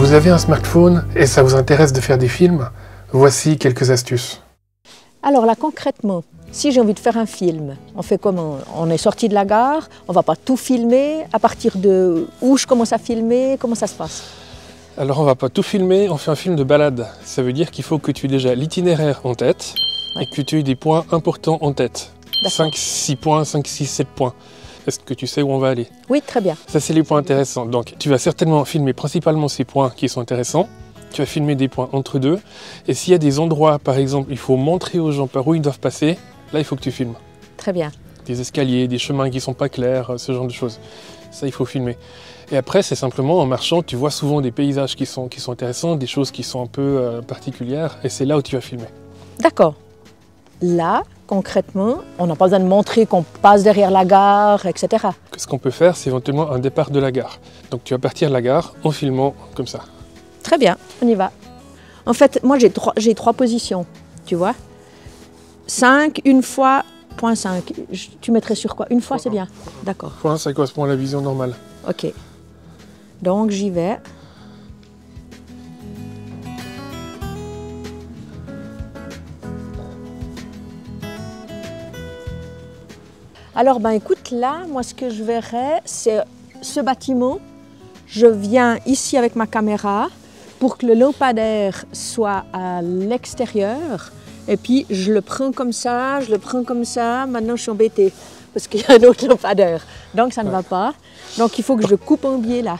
Vous avez un smartphone et ça vous intéresse de faire des films? Voici quelques astuces. Alors là, concrètement, si j'ai envie de faire un film, on fait comment? On est sorti de la gare, on ne va pas tout filmer. À partir de où je commence à filmer? Comment ça se passe? Alors on va pas tout filmer, on fait un film de balade. Ça veut dire qu'il faut que tu aies déjà l'itinéraire en tête et que tu aies des points importants en tête. 5, 6 points, 5, 6, 7 points. Est-ce que tu sais où on va aller? Oui, très bien. Ça, c'est les points intéressants. Donc, tu vas certainement filmer principalement ces points qui sont intéressants. Tu vas filmer des points entre deux. Et s'il y a des endroits, par exemple, il faut montrer aux gens par où ils doivent passer, là, il faut que tu filmes. Très bien. Des escaliers, des chemins qui ne sont pas clairs, ce genre de choses. Ça, il faut filmer. Et après, c'est simplement en marchant, tu vois souvent des paysages qui sont intéressants, des choses qui sont un peu particulières. Et c'est là où tu vas filmer. D'accord. Là, concrètement, on n'a pas besoin de montrer qu'on passe derrière la gare, etc. Ce qu'on peut faire, c'est éventuellement un départ de la gare. Donc tu vas partir de la gare en filmant comme ça. Très bien, on y va. En fait, moi j'ai trois positions, tu vois. 5, une fois, point 5. Tu mettrais sur quoi? Une fois, c'est bien. D'accord. Point, ça correspond à la vision normale. Ok. Donc j'y vais. Alors, ben écoute, là, moi, ce que je verrais, c'est ce bâtiment. Je viens ici avec ma caméra pour que le lampadaire soit à l'extérieur. Et puis, je le prends comme ça, je le prends comme ça. Maintenant, je suis embêtée parce qu'il y a un autre lampadaire. Donc, ça ne va pas. Donc, il faut que je coupe un biais là.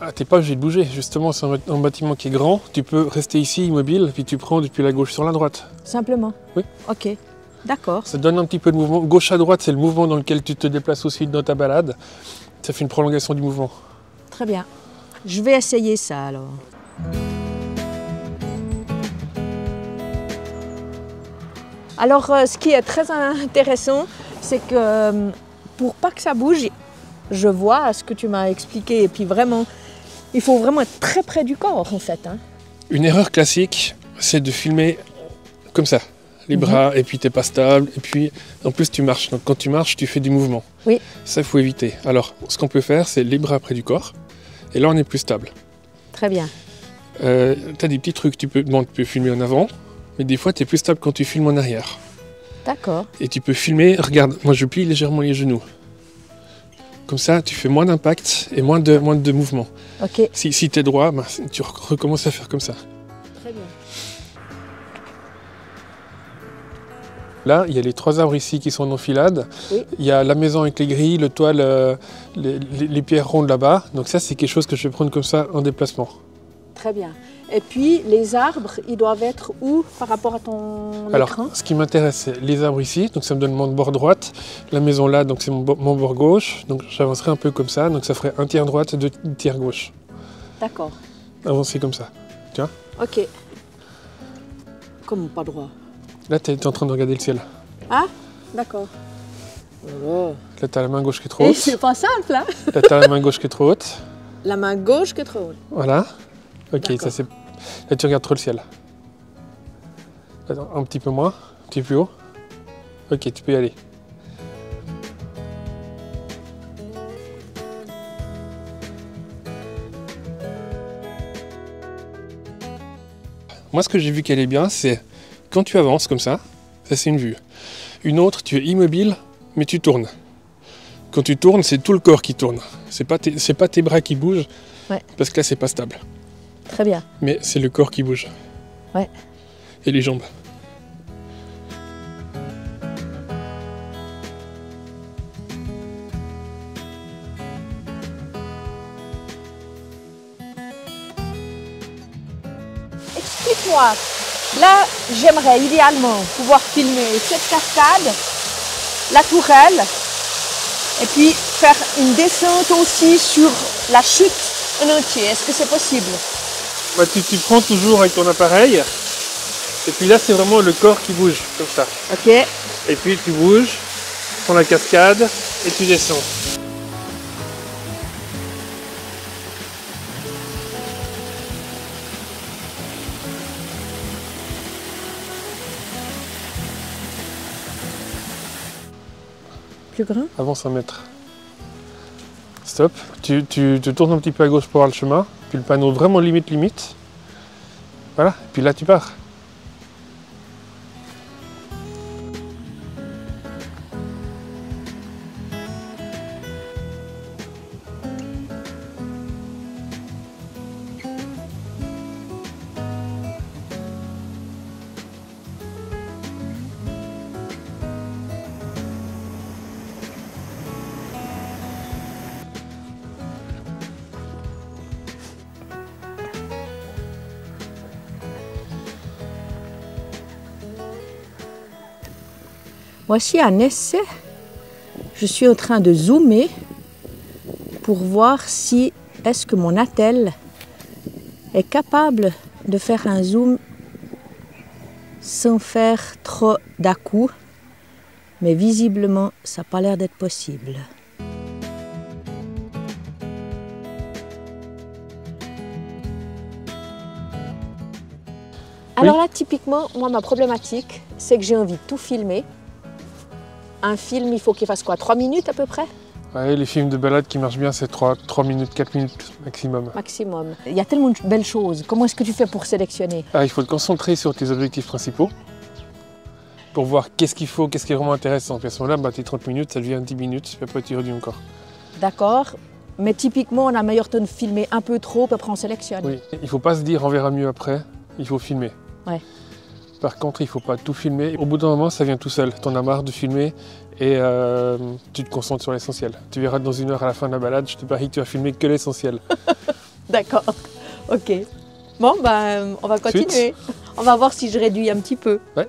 Ah, t'es pas obligé de bouger. Justement, c'est un bâtiment qui est grand. Tu peux rester ici, immobile, puis tu prends depuis la gauche sur la droite. Simplement? Oui. Ok. D'accord. Ça donne un petit peu de mouvement. Gauche à droite, c'est le mouvement dans lequel tu te déplaces aussi dans ta balade. Ça fait une prolongation du mouvement. Très bien. Je vais essayer ça alors. Alors, ce qui est très intéressant, c'est que pour pas que ça bouge, je vois ce que tu m'as expliqué. Et puis vraiment, il faut vraiment être très près du corps en fait. Hein. Une erreur classique, c'est de filmer comme ça. Les bras, et puis t'es pas stable, et puis en plus tu marches. Donc quand tu marches, tu fais du mouvement. Oui. Ça, il faut éviter. Alors, ce qu'on peut faire, c'est les bras près du corps, et là on est plus stable. Très bien. T'as des petits trucs, tu peux filmer en avant, mais des fois tu es plus stable quand tu filmes en arrière. D'accord. Et tu peux filmer, regarde, moi je plie légèrement les genoux. Comme ça, tu fais moins d'impact et moins de mouvement. Ok. Si t'es droit, bah, tu recommences à faire comme ça. Très bien. Là, il y a les 3 arbres ici qui sont en enfilade. Oui. Il y a la maison avec les grilles, le toit, les pierres rondes là-bas. Donc ça, c'est quelque chose que je vais prendre comme ça en déplacement. Très bien. Et puis, les arbres, ils doivent être où par rapport à ton écran? Alors, ce qui m'intéresse, c'est les arbres ici. Donc ça me donne mon bord droite. La maison là, donc c'est mon bord gauche. Donc j'avancerai un peu comme ça. Donc ça ferait un tiers droite, 2 tiers gauche. D'accord. Avancer comme ça. Tu vois? Ok. Comment pas droit? Là, tu es en train de regarder le ciel. Ah, d'accord. Oh. Là, tu as la main gauche qui est trop Et haute. c'est pas simple, hein? Là, tu as la main gauche qui est trop haute. La main gauche qui est trop haute. Voilà. Ok, ça c'est... Là, tu regardes trop le ciel. Attends, un petit peu moins, un petit peu plus haut. Ok, tu peux y aller. Moi, ce que j'ai vu qu'elle est bien, c'est quand tu avances comme ça c'est une vue. Une autre, tu es immobile, mais tu tournes. Quand tu tournes, c'est tout le corps qui tourne. C'est pas tes bras qui bougent, ouais. Parce que là, c'est pas stable. Très bien. Mais c'est le corps qui bouge. Ouais. Et les jambes. Explique-moi. Là, j'aimerais idéalement pouvoir filmer cette cascade, la tourelle, et puis faire une descente aussi sur la chute en entier. Est-ce que c'est possible? Bah, tu prends toujours avec ton appareil, et puis là c'est vraiment le corps qui bouge, comme ça. Ok. Et puis tu bouges, tu prends la cascade, et tu descends. Plus grand? Avance 1 mètre. Stop. Tu te tournes un petit peu à gauche pour voir le chemin. puis le panneau vraiment limite. Voilà, et puis là tu pars. Voici un essai. Je suis en train de zoomer pour voir si est-ce que mon attel est capable de faire un zoom sans faire trop d'à-coups. Mais visiblement, ça n'a pas l'air d'être possible. Alors là, typiquement, moi, ma problématique, c'est que j'ai envie de tout filmer. Un film, il faut qu'il fasse quoi, 3 minutes à peu près? Ouais, les films de balade qui marchent bien, c'est 3 minutes, 4 minutes maximum. Maximum. Il y a tellement de belles choses. Comment est-ce que tu fais pour sélectionner? Il faut te concentrer sur tes objectifs principaux pour voir qu'est-ce qu'il faut, qu'est-ce qui est vraiment intéressant. Puis à ce moment-là, tes 30 minutes, ça devient 10 minutes, puis après tu réduis encore. D'accord. Mais typiquement, on a meilleur temps de filmer un peu trop, puis après on sélectionne. Oui, il ne faut pas se dire on verra mieux après, il faut filmer. Ouais. Par contre, il ne faut pas tout filmer. Au bout d'un moment, ça vient tout seul. Tu en as marre de filmer et tu te concentres sur l'essentiel. Tu verras dans 1 heure à la fin de la balade, je te parie que tu vas filmer que l'essentiel. D'accord, ok. Bon, ben, on va continuer. Suite. On va voir si je réduis un petit peu. Ouais.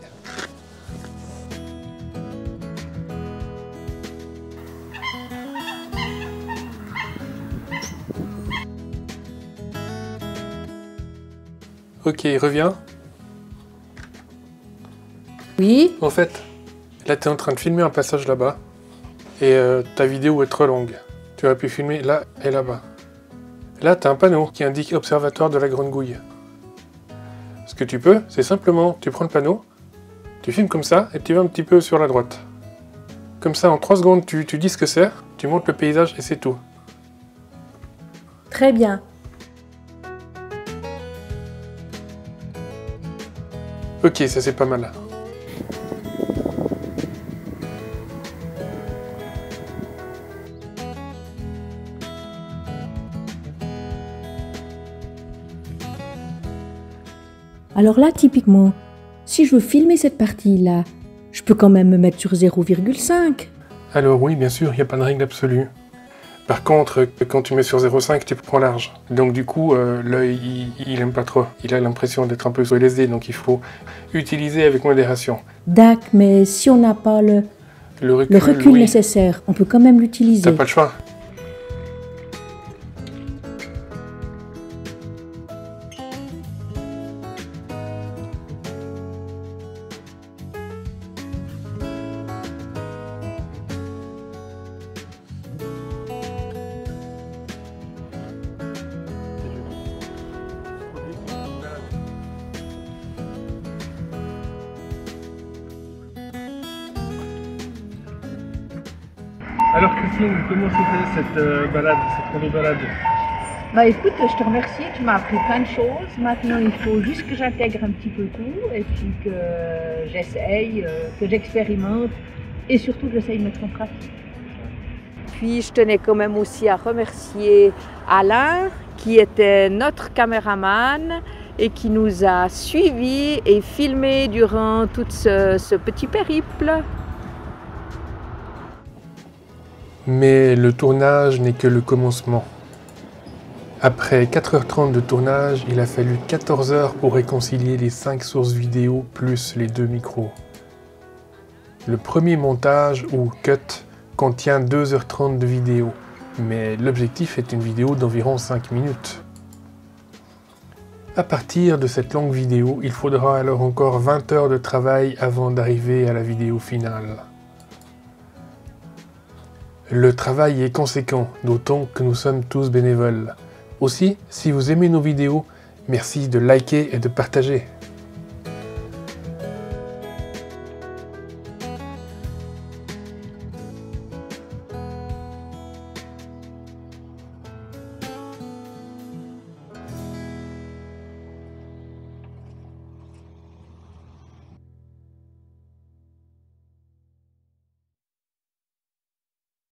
Ok, reviens. Oui. En fait, là tu es en train de filmer un passage là-bas et ta vidéo est trop longue. Tu aurais pu filmer là et là-bas. Là tu as un panneau qui indique Observatoire de la Grande Gouille. Ce que tu peux, c'est simplement, tu prends le panneau, tu filmes comme ça et tu vas un petit peu sur la droite. Comme ça, en 3 secondes, tu dis ce que c'est, tu montres le paysage et c'est tout. Très bien. Ok, ça c'est pas mal. Alors là, typiquement, si je veux filmer cette partie-là, je peux quand même me mettre sur 0,5. Alors oui, bien sûr, il n'y a pas de règle absolue. Par contre, quand tu mets sur 0,5, tu prends large. Donc du coup, l'œil, il n'aime pas trop. Il a l'impression d'être un peu sous LSD, donc il faut utiliser avec modération. D'accord, mais si on n'a pas le recul oui, nécessaire, on peut quand même l'utiliser. T'as pas le choix. Alors Christine, comment c'était cette balade, cette rando-balade? Bah écoute, je te remercie, tu m'as appris plein de choses. Maintenant, il faut juste que j'intègre un petit peu tout et puis que j'essaye, que j'expérimente et surtout que j'essaye de mettre en pratique. Puis je tenais quand même aussi à remercier Alain qui était notre caméraman et qui nous a suivis et filmés durant tout ce petit périple. Mais le tournage n'est que le commencement. Après 4h30 de tournage, il a fallu 14 heures pour réconcilier les 5 sources vidéo plus les 2 micros. Le premier montage, ou cut, contient 2h30 de vidéo, mais l'objectif est une vidéo d'environ 5 minutes. À partir de cette longue vidéo, il faudra alors encore 20 heures de travail avant d'arriver à la vidéo finale. Le travail est conséquent, d'autant que nous sommes tous bénévoles. Aussi, si vous aimez nos vidéos, merci de liker et de partager.